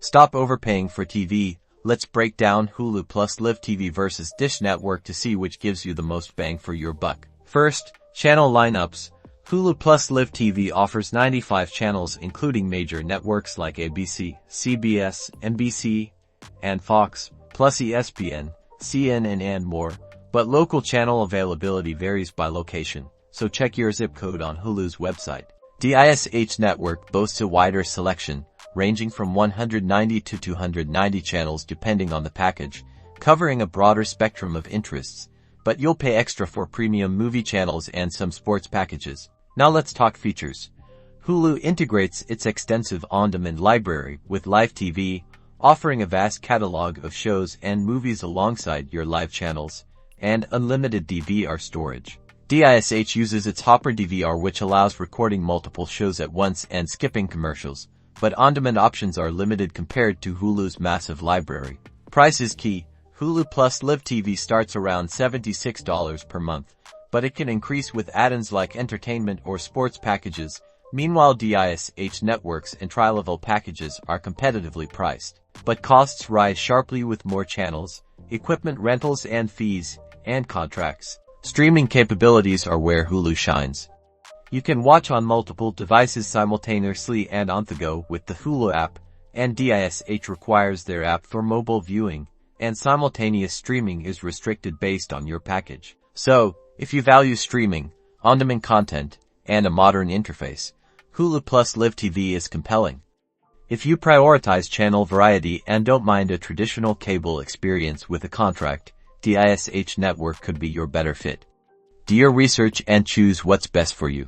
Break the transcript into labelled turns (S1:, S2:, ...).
S1: Stop overpaying for TV. Let's break down Hulu plus Live TV versus Dish Network to see which gives you the most bang for your buck. First, channel lineups. Hulu plus Live TV offers 95 channels including major networks like ABC, CBS, NBC, and Fox, plus ESPN, CNN and more, but local channel availability varies by location, so check your zip code on Hulu's website. DISH Network boasts a wider selection, ranging from 190 to 290 channels depending on the package, covering a broader spectrum of interests, but you'll pay extra for premium movie channels and some sports packages. Now let's talk features. Hulu integrates its extensive on-demand library with live TV, offering a vast catalog of shows and movies alongside your live channels, and unlimited DVR storage. DISH uses its Hopper DVR, which allows recording multiple shows at once and skipping commercials, but on-demand options are limited compared to Hulu's massive library. Price is key. Hulu plus Live TV starts around $76 per month, but it can increase with add-ons like entertainment or sports packages. Meanwhile, DISH networks and tri-level packages are competitively priced, but costs rise sharply with more channels, equipment rentals and fees, and contracts. Streaming capabilities are where Hulu shines. You can watch on multiple devices simultaneously and on the go with the Hulu app, and DISH requires their app for mobile viewing, and simultaneous streaming is restricted based on your package. So, if you value streaming, on-demand content, and a modern interface, Hulu plus Live TV is compelling. If you prioritize channel variety and don't mind a traditional cable experience with a contract, DISH Network could be your better fit. Do your research and choose what's best for you.